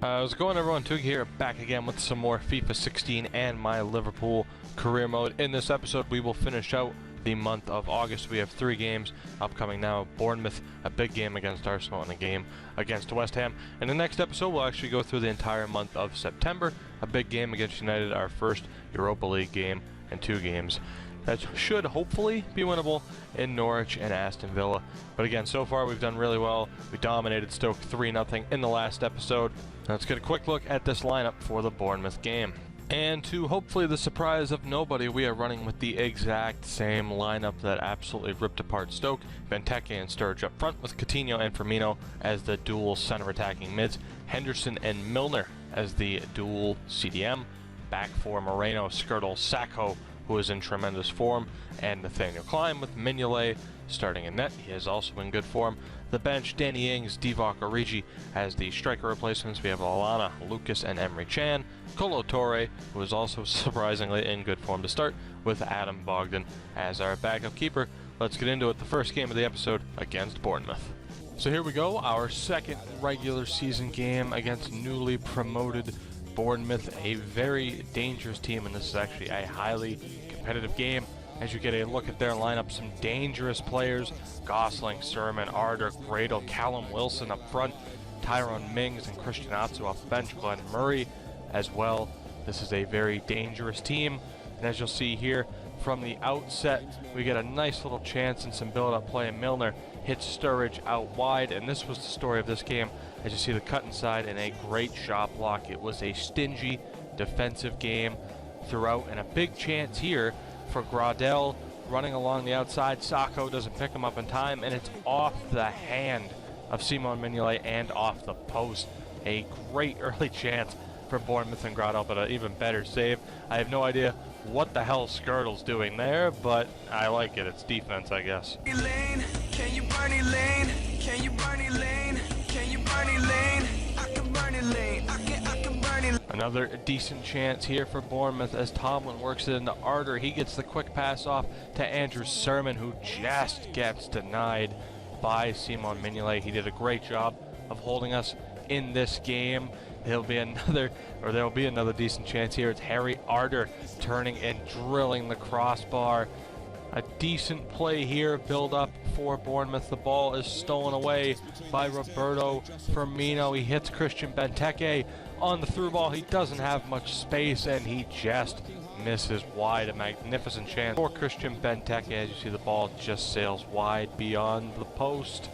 How's it going, everyone? Tug here, back again with some more FIFA 16 and my Liverpool career mode. In this episode, we will finish out the month of August. We have 3 games upcoming now. Bournemouth, a big game against Arsenal, and a game against West Ham. In the next episode, we'll actually go through the entire month of September. A big game against United, our first Europa League game, and 2 games that should hopefully be winnable in Norwich and Aston Villa. But again, so far we've done really well. We dominated Stoke 3-0 in the last episode. Now let's get a quick look at this lineup for the Bournemouth game. And to hopefully the surprise of nobody, we are running with the exact same lineup that absolutely ripped apart Stoke. Benteke and Sturridge up front, with Coutinho and Firmino as the dual center attacking mids. Henderson and Milner as the dual CDM. Back for Moreno, Skrtel, Sakho, who is in tremendous form, and Nathaniel Klein, with Mignolet starting in net. He is also in good form. The bench, Danny Ings, Divock Origi as the striker replacements. We have Lallana, Lucas, and Emre Can. Kolo Touré, who is also surprisingly in good form to start, with Adam Bogdan as our backup keeper. Let's get into it. The first game of the episode against Bournemouth. So here we go, our second regular season game against newly promoted Bournemouth, a very dangerous team, and this is actually a highly competitive game. As you get a look at their lineup, some dangerous players: Gosling, Sermon, Arder, Gradle, Callum Wilson up front, Tyrone Mings and Christian Atsu off the bench, Glenn Murray as well. This is a very dangerous team, and as you'll see here from the outset, we get a nice little chance and some build-up play, and Milner hits Sturridge out wide, and this was the story of this game. As you see, the cut inside and a great shot block. It was a stingy defensive game throughout, and a big chance here for Gradel running along the outside. Sakho doesn't pick him up in time, and it's off the hand of Simon Mignolet and off the post. A great early chance for Bournemouth and Gradel, but an even better save. I have no idea what the hell Skrtel's doing there, but I like it. It's defense, I guess. Can you burn it lane? Can you burn it lane? Can you burn it lane? I can burn it lane. I can burn it. Another decent chance here for Bournemouth as Tomlin works it into Arder. He gets the quick pass off to Andrew Sermon, who just gets denied by Simon Mignolet. He did a great job of holding us in this game. There'll be another decent chance here. It's Harry Arder turning and drilling the crossbar. A decent play here, build up for Bournemouth. The ball is stolen away by Roberto Firmino. He hits Christian Benteke on the through ball. He doesn't have much space, and he just misses wide. A magnificent chance for Christian Benteke. As you see, the ball just sails wide beyond the post.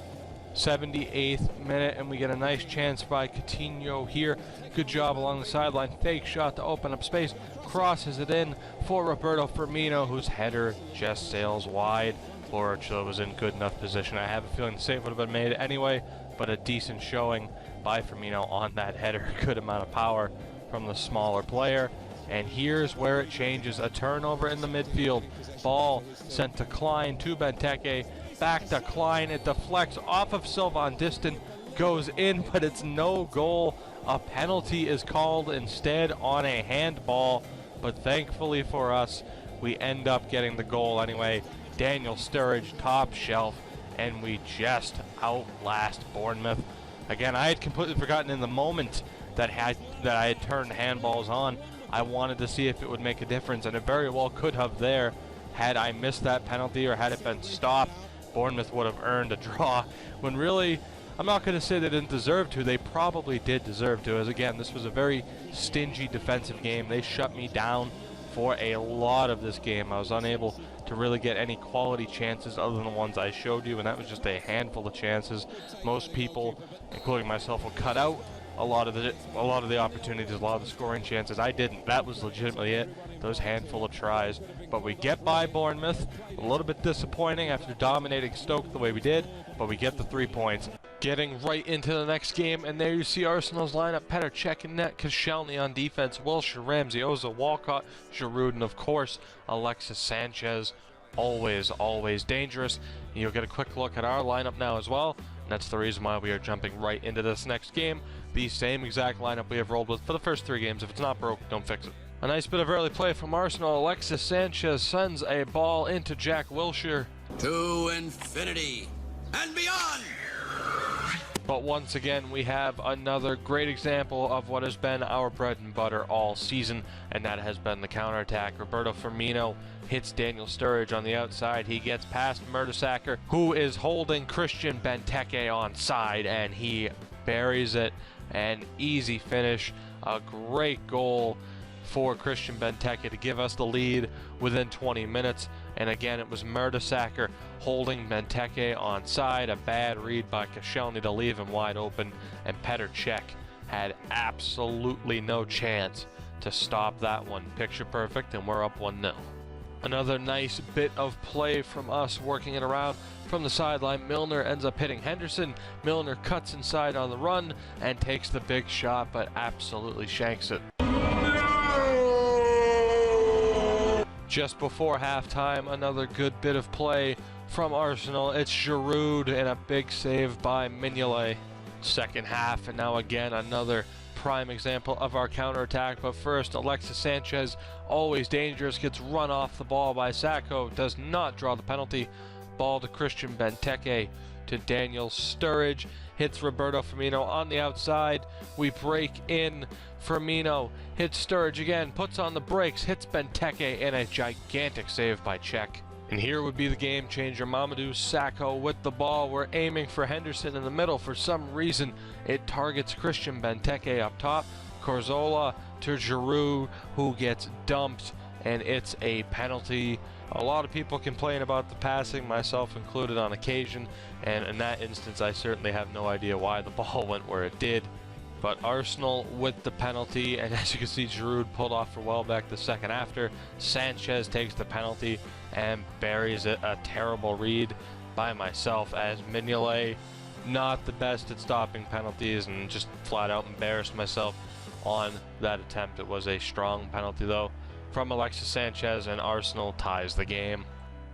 78th minute, and we get a nice chance by Coutinho here. Good job along the sideline. Fake shot to open up space. Crosses it in for Roberto Firmino, whose header just sails wide. Borachilla was in good enough position. I have a feeling the save would have been made anyway, but a decent showing by Firmino on that header. Good amount of power from the smaller player. And here's where it changes. A turnover in the midfield. Ball sent to Klein, to Benteke. Back to Klein. It deflects off of Sylvain Distin. Goes in, but it's no goal. A penalty is called instead on a handball. But thankfully for us, we end up getting the goal anyway. Daniel Sturridge, top shelf. And we just outlast Bournemouth. Again, I had completely forgotten in the moment that I had turned handballs on. I wanted to see if it would make a difference, and it very well could have there. Had I missed that penalty or had it been stopped, Bournemouth would have earned a draw. When really, I'm not going to say they didn't deserve to. They probably did deserve to, as again, this was a very stingy defensive game. They shut me down for a lot of this game. I was unable to really get any quality chances other than the ones I showed you, and that was just a handful of chances. Most people, including myself, will cut out a lot of the opportunities, a lot of the scoring chances. I didn't. That was legitimately it. Those handful of tries. But we get by Bournemouth. A little bit disappointing after dominating Stoke the way we did, but we get the 3 points. Getting right into the next game, and there you see Arsenal's lineup. Petr Cech in net, Koscielny on defense, Wilshere, Ramsey, Ozil, Walcott, Giroud, and of course Alexis Sanchez. Always dangerous. You'll get a quick look at our lineup now as well, and that's the reason why we are jumping right into this next game. The same exact lineup we have rolled with for the first 3 games. If it's not broke, don't fix it. A nice bit of early play from Arsenal. Alexis Sanchez sends a ball into Jack Wilshere. To infinity and beyond! But once again, we have another great example of what has been our bread and butter all season, and that has been the counterattack. Roberto Firmino hits Daniel Sturridge on the outside. He gets past Mertesacker, who is holding Christian Benteke on side, and he buries it. An easy finish, a great goal for Christian Benteke to give us the lead within 20 minutes. And again, it was Mertesacker holding Benteke on side. A bad read by Koscielny to leave him wide open, and Petr Cech had absolutely no chance to stop that one. Picture perfect, and we're up 1-0. Another nice bit of play from us, working it around from the sideline. Milner ends up hitting Henderson. Milner cuts inside on the run and takes the big shot, but absolutely shanks it. Just before halftime, another good bit of play from Arsenal. It's Giroud and a big save by Mignolet. Second half, and now again another prime example of our counterattack. But first, Alexis Sanchez, always dangerous, gets run off the ball by Sacco, does not draw the penalty. Ball to Christian Benteke, to Daniel Sturridge, hits Roberto Firmino on the outside. We break in. Firmino hits Sturridge again, puts on the brakes, hits Benteke, and a gigantic save by Cech. And here would be the game changer. Mamadou Sakho with the ball. We're aiming for Henderson in the middle. For some reason, it targets Christian Benteke up top. Corzola to Giroud, who gets dumped, and it's a penalty. A lot of people complain about the passing, myself included on occasion, and in that instance, I certainly have no idea why the ball went where it did. But Arsenal with the penalty, and as you can see, Giroud pulled off for Welbeck the second after. Sanchez takes the penalty and buries it. A terrible read by myself, as Mignolet, not the best at stopping penalties, and just flat out embarrassed myself on that attempt. It was a strong penalty though from Alexis Sanchez, and Arsenal ties the game.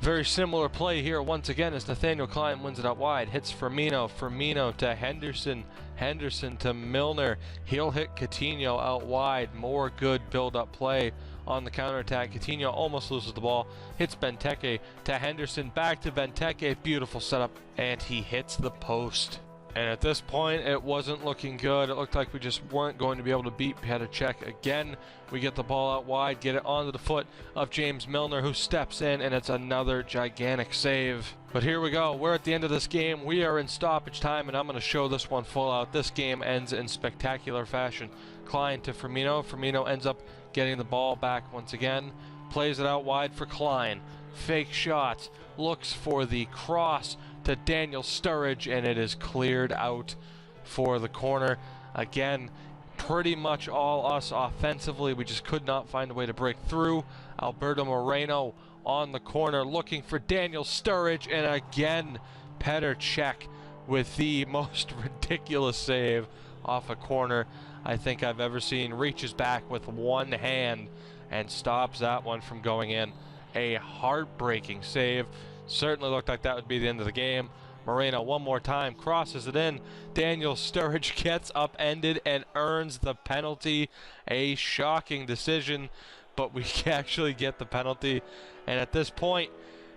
Very similar play here once again as Nathaniel Klein wins it out wide, hits Firmino, Firmino to Henderson, Henderson to Milner, he'll hit Coutinho out wide. More good build-up play on the counterattack. Coutinho almost loses the ball, hits Benteke to Henderson, back to Benteke, beautiful setup, and he hits the post. And at this point, it wasn't looking good. It looked like we just weren't going to be able to beat Petr Cech again. We get the ball out wide, get it onto the foot of James Milner, who steps in, and it's another gigantic save. But here we go. We're at the end of this game. We are in stoppage time, and I'm going to show this one full out. This game ends in spectacular fashion. Klein to Firmino. Firmino ends up getting the ball back once again. Plays it out wide for Klein. Fake shots. Looks for the cross to Daniel Sturridge, and it is cleared out for the corner. Again, pretty much all us offensively. We just could not find a way to break through. Alberto Moreno on the corner looking for Daniel Sturridge, and again Petr Cech with the most ridiculous save off a corner I think I've ever seen. Reaches back with one hand and stops that one from going in. A heartbreaking save. Certainly looked like that would be the end of the game. Moreno one more time, crosses it in. Daniel Sturridge gets upended and earns the penalty. A shocking decision, but we actually get the penalty. And at this point,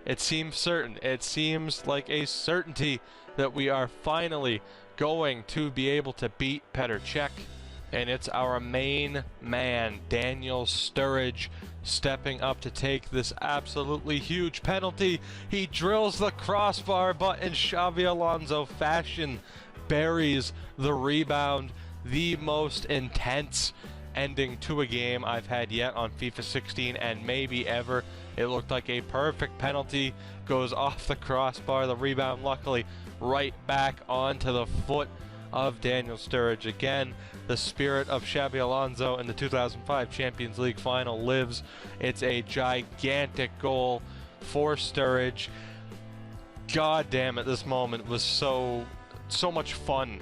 it seems certain. It seems like a certainty that we are finally going to be able to beat Petr Cech. And it's our main man, Daniel Sturridge, stepping up to take this absolutely huge penalty. He drills the crossbar, but in Xabi Alonso fashion, buries the rebound. The most intense ending to a game I've had yet on FIFA 16, and maybe ever. It looked like a perfect penalty, goes off the crossbar, the rebound luckily right back onto the foot of Daniel Sturridge. Again, the spirit of Xabi Alonso in the 2005 Champions League final lives. It's a gigantic goal for Sturridge. God damn it, this moment was so much fun.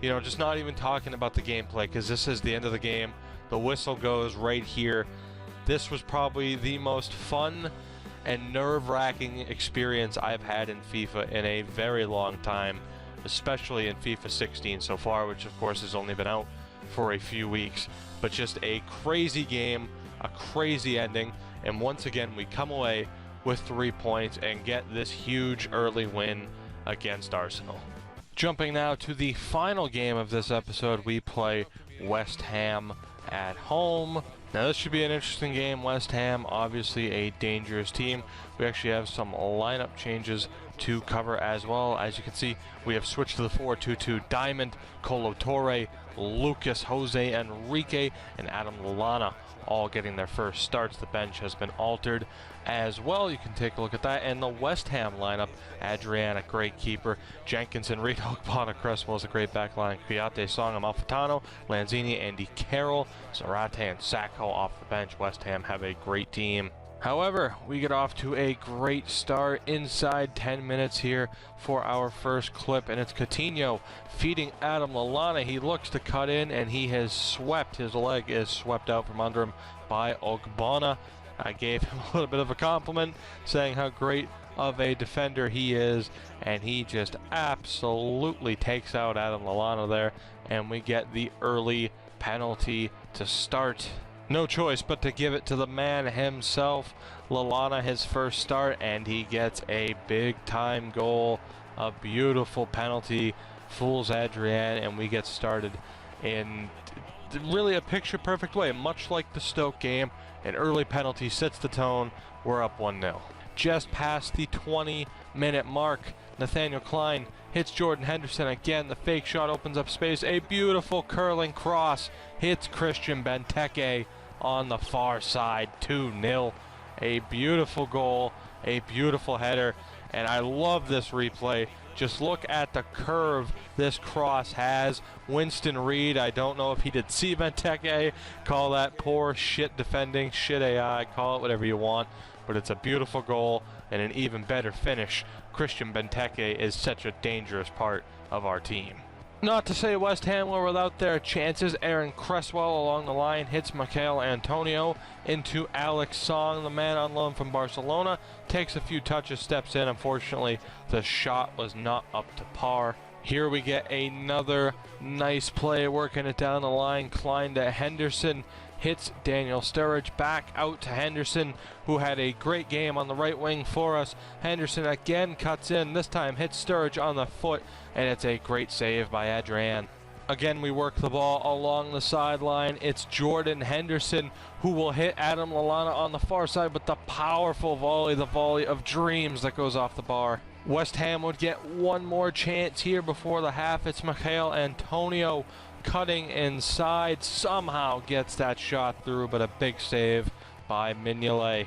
You know, just not even talking about the gameplay, because this is the end of the game. The whistle goes right here. This was probably the most fun and nerve-wracking experience I've had in FIFA in a very long time, especially in FIFA 16 so far, which of course has only been out for a few weeks. But just a crazy game, a crazy ending, and once again we come away with 3 points and get this huge early win against Arsenal. Jumping now to the final game of this episode, we play West Ham at home. Now this should be an interesting game. West Ham, obviously a dangerous team. We actually have some lineup changes to cover as well. As you can see, we have switched to the 4-2-2. Diamond, Colo Torre, Lucas, Jose Enrique, and Adam Lallana all getting their first starts. The bench has been altered as well. You can take a look at that. And the West Ham lineup: Adriana, great keeper; Jenkinson, Reed, Ogbonna, Cresswell is a great backline; Kouyaté, Song, Amalfitano, Lanzini, Andy Carroll, Zarate, and Sakho off the bench. West Ham have a great team. However, we get off to a great start inside 10 minutes here for our first clip, and it's Coutinho feeding Adam Lallana. He looks to cut in, and he has swept. His leg is swept out from under him by Ogbonna. I gave him a little bit of a compliment, saying how great of a defender he is, and he just absolutely takes out Adam Lallana there, and we get the early penalty to start. No choice but to give it to the man himself. Lallana, his first start, and he gets a big time goal. A beautiful penalty, fools Adrian, and we get started in really a picture perfect way. Much like the Stoke game, an early penalty sets the tone. We're up 1-0. Just past the 20-minute mark, Nathaniel Klein hits Jordan Henderson again. The fake shot opens up space. A beautiful curling cross hits Christian Benteke on the far side. 2-0. A beautiful goal, a beautiful header, and I love this replay. Just look at the curve this cross has. Winston Reed, I don't know if he did see Benteke. Call that poor shit defending, shit AI, call it whatever you want, but it's a beautiful goal and an even better finish. Christian Benteke is such a dangerous part of our team. Not to say West Ham were without their chances. Aaron Cresswell along the line hits Michael Antonio into Alex Song, the man on loan from Barcelona. Takes a few touches, steps in. Unfortunately, the shot was not up to par. Here we get another nice play, working it down the line. Klein to Henderson, hits Daniel Sturridge, back out to Henderson, who had a great game on the right wing for us. Henderson again cuts in, this time hits Sturridge on the foot, and it's a great save by Adrian. Again, we work the ball along the sideline. It's Jordan Henderson who will hit Adam Lallana on the far side, but the powerful volley, the volley of dreams that goes off the bar. West Ham would get one more chance here before the half. It's Michael Antonio cutting inside, somehow gets that shot through, but a big save by Mignolet.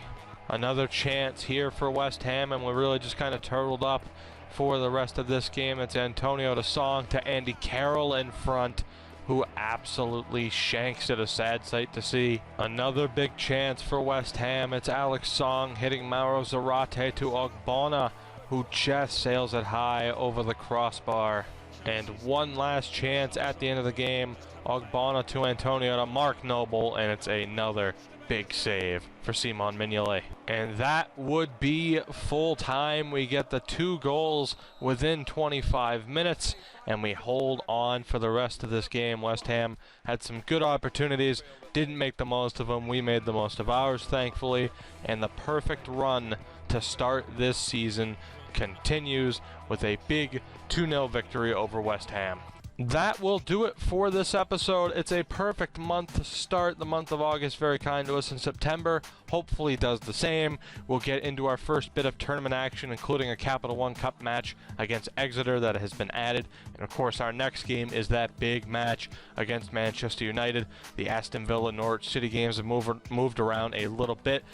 Another chance here for West Ham, and we're really just kind of turtled up for the rest of this game. It's Antonio to Song to Andy Carroll in front, who absolutely shanks it. A sad sight to see. Another big chance for West Ham. It's Alex Song hitting Mauro Zarate to Ogbonna, who just sails it high over the crossbar. And one last chance at the end of the game. Ogbonna to Antonio to Mark Noble, and it's another big save for Simon Mignolet. And that would be full time. We get the 2 goals within 25 minutes, and we hold on for the rest of this game. West Ham had some good opportunities, didn't make the most of them. We made the most of ours, thankfully, and the perfect run to start this season continues with a big 2-0 victory over West Ham. That will do it for this episode. It's a perfect month to start the month of August. Very kind to us in September. Hopefully does the same. We'll get into our first bit of tournament action, including a Capital One Cup match against Exeter that has been added. And of course, our next game is that big match against Manchester United. The Aston Villa Norwich City games have moved around a little bit.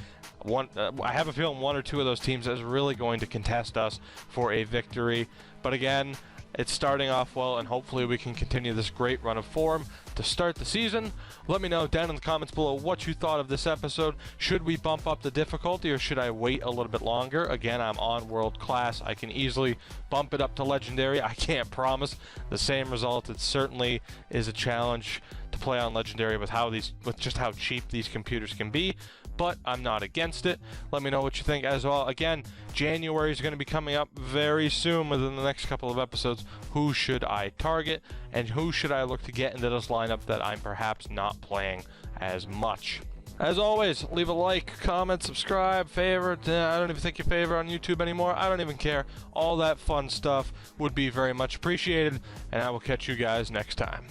I have a feeling one or two of those teams is really going to contest us for a victory. But again, it's starting off well, and hopefully we can continue this great run of form to start the season. Let me know down in the comments below what you thought of this episode. Should we bump up the difficulty, or should I wait a little bit longer? Again, I'm on world class. I can easily bump it up to legendary. I can't promise the same result. It certainly is a challenge to play on legendary with just how cheap these computers can be, but I'm not against it. Let me know what you think as well. Again, January is going to be coming up very soon within the next couple of episodes. Who should I target, and who should I look to get into this lineup that I'm perhaps not playing as much? As always, leave a like, comment, subscribe, favorite. I don't even think you favorite on YouTube anymore. I don't even care. All that fun stuff would be very much appreciated, and I will catch you guys next time.